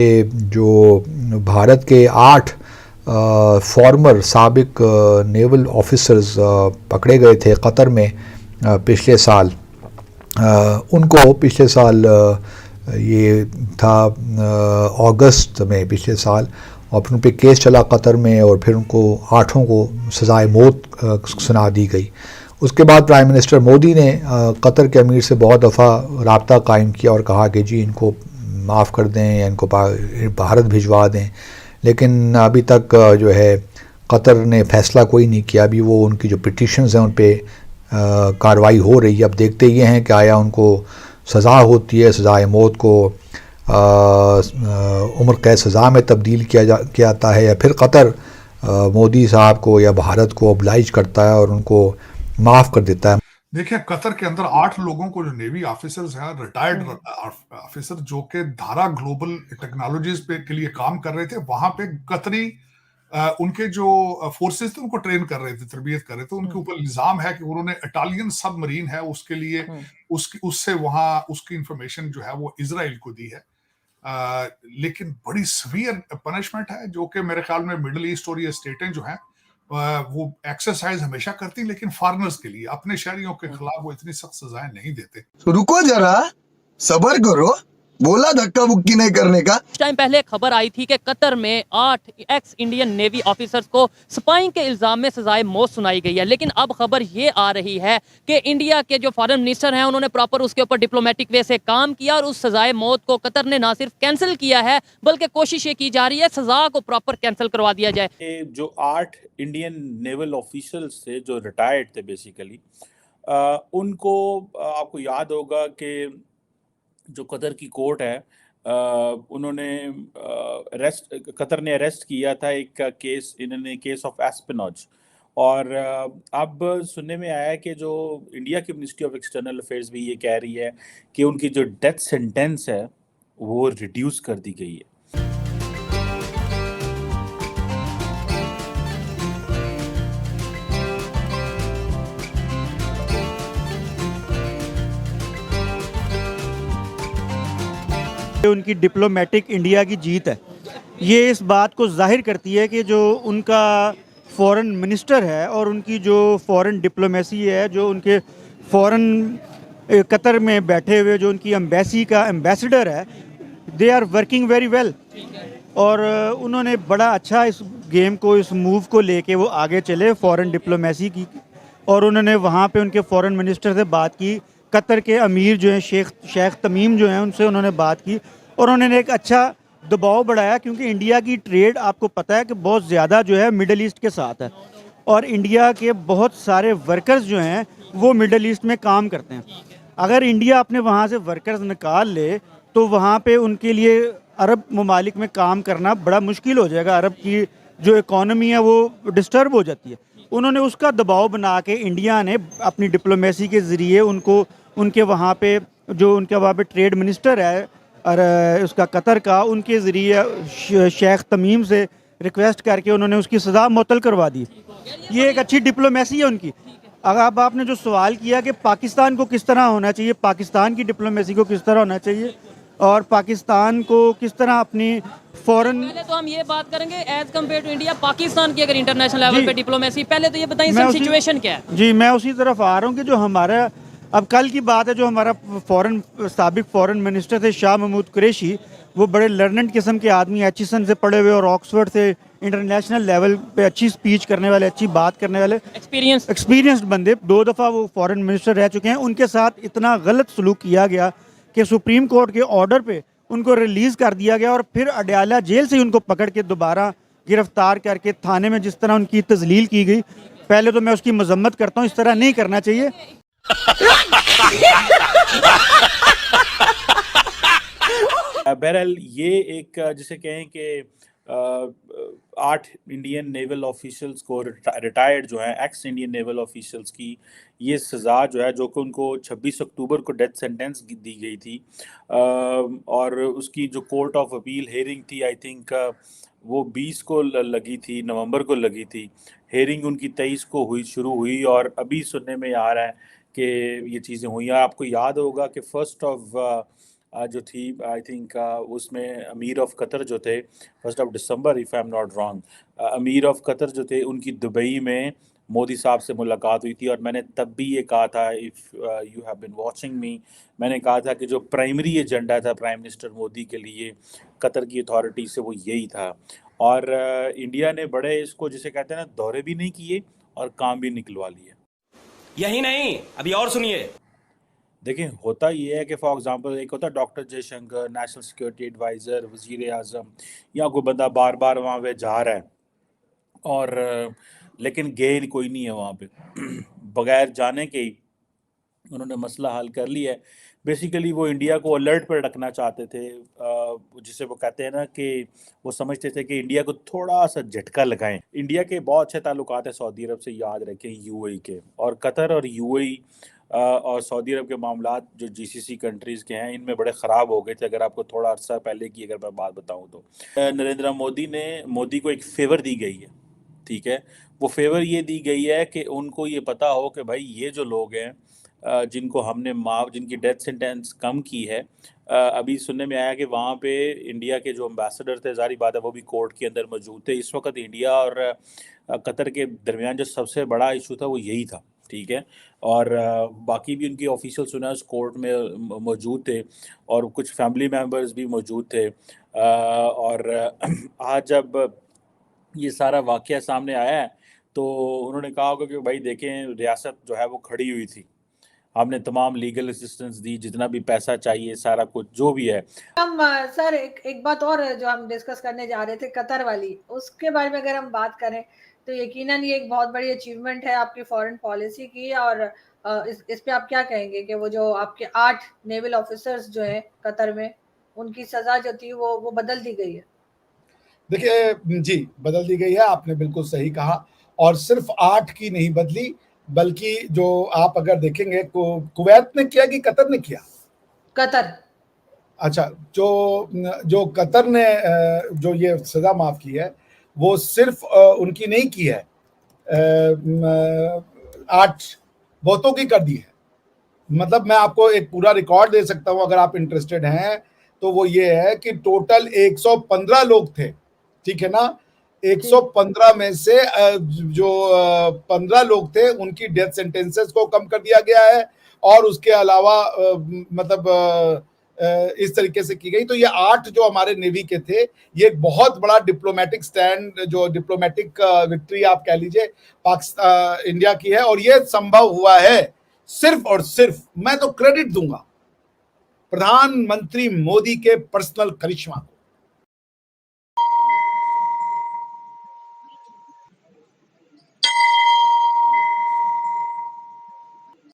जो भारत के 8 फॉर्मर साबिक नेवल ऑफिसर्स पकड़े गए थे कतर में पिछले साल, उनको पिछले साल ये था अगस्त में पिछले साल, और फिर उन पर केस चला कतर में और फिर उनको 8 को सज़ाए मौत सुना दी गई। उसके बाद प्राइम मिनिस्टर मोदी ने कतर के अमीर से बहुत दफ़ा राब्ता कायम किया और कहा कि जी इनको माफ़ कर दें या इनको भारत भिजवा दें, लेकिन अभी तक जो है कतर ने फ़ैसला कोई नहीं किया। अभी वो उनकी जो पिटिशन्स हैं उन पर कार्रवाई हो रही है। अब देखते ये हैं कि आया उनको सज़ा होती है, सज़ाए मौत को उम्र कैद सज़ा में तब्दील किया जाता है, या फिर कतर मोदी साहब को या भारत को ऑब्लाइज करता है और उनको माफ़ कर देता है। देखिए, कतर के अंदर 8 लोगों को, जो नेवी ऑफिसर्स हैं, रिटायर्ड ऑफिसर जो कि धारा ग्लोबल टेक्नोलॉजीज पे के लिए काम कर रहे थे, वहां पे कतरी उनके जो फोर्सेस थे उनको ट्रेन कर रहे थे, तरबियत कर रहे थे। उनके ऊपर इल्जाम है कि उन्होंने इटालियन सबमरीन है उसके लिए उससे वहां उसकी इंफॉर्मेशन जो है वो इजराइल को दी है। लेकिन बड़ी सीवियर पनिशमेंट है, जो कि मेरे ख्याल में मिडिल ईस्ट और ये स्टेटें जो हैं वो एक्सरसाइज हमेशा करती, लेकिन फॉरेनर्स के लिए, अपने शहरियों के खिलाफ वो इतनी सख्त सजाएं नहीं देते। तो रुको जरा, सबर करो, बोला धक्का बुक्की नहीं करने का। कुछ टाइम पहले खबर आई थी कि कतर में 8 एक्स इंडियन नेवी ऑफिसर्स को स्पाइंग के इल्जाम में सजाए मौत सुनाई गई है, लेकिन अब खबर ये आ रही है कि इंडिया के जो फॉरेन मिनिस्टर हैं उन्होंने प्रॉपर उसके ऊपर डिप्लोमेटिक वे से काम किया और उस सजाए मौत को कतर ने ना सिर्फ कैंसिल किया है बल्कि कोशिश ये की जा रही है सजा को प्रॉपर कैंसिल करवा दिया जाए। जो 8 इंडियन नेवल ऑफिशियल्स थे जो रिटायर्ड थे बेसिकली, उनको आपको याद होगा कि जो कतर की कोर्ट है, उन्होंने कतर ने अरेस्ट किया था एक केस, इन्होंने केस ऑफ एस्पिनॉज। और अब सुनने में आया है कि जो इंडिया की मिनिस्ट्री ऑफ एक्सटर्नल अफेयर्स भी ये कह रही है कि उनकी जो डेथ सेंटेंस है वो रिड्यूस कर दी गई है। उनकी डिप्लोमेटिक इंडिया की जीत है। ये इस बात को जाहिर करती है कि जो उनका फॉरेन मिनिस्टर है और उनकी जो फॉरेन डिप्लोमेसी है, जो उनके फॉरेन कतर में बैठे हुए जो उनकी एम्बेसी का एम्बेसडर है, they are working very well. और उन्होंने बड़ा अच्छा इस गेम को, इस मूव को लेके वो आगे चले फॉरेन डिप्लोमेसी की, और उन्होंने वहाँ पे उनके फॉरेन मिनिस्टर से बात की। कतर के अमीर जो हैं शेख तमीम जो हैं उनसे उन्होंने बात की और उन्होंने एक अच्छा दबाव बढ़ाया, क्योंकि इंडिया की ट्रेड आपको पता है कि बहुत ज़्यादा जो है मिडल ईस्ट के साथ है, और इंडिया के बहुत सारे वर्कर्स जो हैं वो मिडल ईस्ट में काम करते हैं। अगर इंडिया अपने वहाँ से वर्कर्स निकाल ले तो वहाँ पे उनके लिए अरब ममालिक में काम करना बड़ा मुश्किल हो जाएगा। अरब की जो इकॉनमी है वो डिस्टर्ब हो जाती है। उन्होंने उसका दबाव बना के इंडिया ने अपनी डिप्लोमेसी के ज़रिए उनको, उनके वहाँ पे जो उनके वहाँ पे ट्रेड मिनिस्टर है और उसका कतर का, उनके ज़रिए शेख तमीम से रिक्वेस्ट करके उन्होंने उसकी सज़ा मुअत्तल करवा दी। ये एक अच्छी डिप्लोमेसी है उनकी। अगर अब आपने जो सवाल किया कि पाकिस्तान को किस तरह होना चाहिए, पाकिस्तान की डिप्लोमेसी को किस तरह होना चाहिए और पाकिस्तान को किस तरह अपनी फॉरेन, पहले तो हम ये बात करेंगे as compare to India Pakistan की अगर इंटरनेशनल लेवल पे डिप्लोमेसी, पहले तो ये बताइए सर सिचुएशन क्या है। जी मैं उसी तरफ आ रहा हूँ कि जो हमारा अब कल की बात है, जो हमारा साबिक फॉरेन मिनिस्टर थे शाह महमूद कुरैशी, वो बड़े लर्नेड किस्म के आदमी, एचिसन से पढ़े हुए और ऑक्सफोर्ड से इंटरनेशनल लेवल पे अच्छी स्पीच करने वाले, अच्छी बात करने वाले, एक्सपीरियंस्ड बंदे, 2 दफ़ा वो फॉरेन मिनिस्टर रह चुके हैं। उनके साथ इतना गलत सलूक किया गया कि सुप्रीम कोर्ट के ऑर्डर पे उनको रिलीज़ कर दिया गया और फिर अडयाला जेल से उनको पकड़ के दोबारा गिरफ्तार करके थाने में जिस तरह उनकी तजलील की गई, पहले तो मैं उसकी मजम्मत करता हूँ, इस तरह नहीं करना चाहिए। बहरहाल ये एक जिसे कहें कि 8 इंडियन नेवल ऑफिशियल्स को, रिटायर्ड जो हैं एक्स इंडियन नेवल ऑफिशियल्स की ये सज़ा जो है, जो कि उनको 26 अक्टूबर को डेथ सेंटेंस दी गई थी, और उसकी जो कोर्ट ऑफ अपील हेयरिंग थी, आई थिंक वो 20 को लगी थी, नवंबर को लगी थी। हेयरिंग उनकी 23 को शुरू हुई और अभी सुनने में आ रहा है कि ये चीज़ें हुई। आपको याद होगा कि 1 जो थी आई थिंक उसमें अमीर ऑफ कतर जो थे 1 दिसंबर if I am not wrong, amir of Qatar जो थे उनकी दुबई में मोदी साहब से मुलाकात हुई थी। और मैंने तब भी ये कहा था, if you have been watching me, मैंने कहा था कि जो प्राइमरी एजेंडा था प्राइम मिनिस्टर मोदी के लिए कतर की अथॉरिटी से वो यही था। और इंडिया ने बड़े इसको जिसे कहते हैं ना दौरे भी नहीं किए और काम भी निकलवा लिए। यही नहीं, अभी और सुनिए। देखिए होता ये है कि फॉर एग्जांपल एक होता है doctor Jaishankar, national security adviser, वज़ीर आज़म, या कोई बंदा बार बार वहाँ पे जा रहा है और लेकिन गए कोई नहीं है वहाँ पे बगैर जाने के ही उन्होंने मसला हल कर लिया है। बेसिकली वो इंडिया को अलर्ट पर रखना चाहते थे, जिसे वो कहते हैं ना कि वो समझते थे कि इंडिया को थोड़ा सा झटका लगाएं। इंडिया के बहुत अच्छे ताल्लुकात हैं सऊदी अरब से, याद रखें, यूएई के। और कतर और यूएई और सऊदी अरब के मामलात जो जीसीसी कंट्रीज़ के हैं इनमें बड़े ख़राब हो गए थे। अगर आपको थोड़ा अर्सा पहले की अगर मैं बात बताऊं तो नरेंद्र मोदी को एक फेवर दी गई है, ठीक है। वो फेवर ये दी गई है कि उनको ये पता हो कि भाई ये जो लोग हैं जिनको हमने जिनकी डेथ सेंटेंस कम की है, अभी सुनने में आया कि वहाँ पे इंडिया के जो एम्बेसडर थे, ज़ाहिर बात है वो भी कोर्ट के अंदर मौजूद थे। इस वक्त इंडिया और कतर के दरमियान जो सबसे बड़ा इशू था वो यही था, ठीक है। और बाकी भी उनकी ऑफिशियल सुना उस कोर्ट में मौजूद थे और कुछ फैमिली मेम्बर्स भी मौजूद थे। और आज जब ये सारा वाक़या सामने आया है तो उन्होंने कहा होगा कि भाई देखें रियासत जो है वो खड़ी हुई थी, हमने तमाम लीगल असिस्टेंस दी, जितना भी पैसा चाहिए सारा कुछ जो भी है। हम सर एक बात और जो हम डिस्कस करने जा रहे थे कतर वाली, उसके बारे में अगर हम बात करें तो यकीनन ये एक बहुत बड़ी अचीवमेंट है आपकी फॉरेन पॉलिसी की। और इस पे आप क्या कहेंगे कि वो जो आपके 8 नेवल ऑफिसर्स जो है कतर में, उनकी सजा जो थी वो बदल दी गई है? देखिए जी, बदल दी गई है, आपने बिल्कुल सही कहा। और सिर्फ 8 की नहीं बदली, बल्कि जो आप अगर देखेंगे कुवैत ने किया कि कतर ने किया? कतर। अच्छा, जो कतर ने जो ये सजा माफ की है वो सिर्फ उनकी नहीं की है, 8 बहुतों की कर दी है। मतलब मैं आपको एक पूरा रिकॉर्ड दे सकता हूं अगर आप इंटरेस्टेड हैं तो। वो ये है कि टोटल 115 लोग थे, ठीक है ना। 115 में से जो 15 लोग थे उनकी डेथ सेंटेंसेस को कम कर दिया गया है और उसके अलावा मतलब इस तरीके से की गई। तो ये 8 जो हमारे नेवी के थे, ये एक बहुत बड़ा डिप्लोमेटिक स्टैंड, जो डिप्लोमेटिक विक्ट्री आप कह लीजिए पाकिस्तान इंडिया की है। और ये संभव हुआ है सिर्फ और सिर्फ, मैं तो क्रेडिट दूंगा प्रधानमंत्री मोदी के पर्सनल करिश्मा को।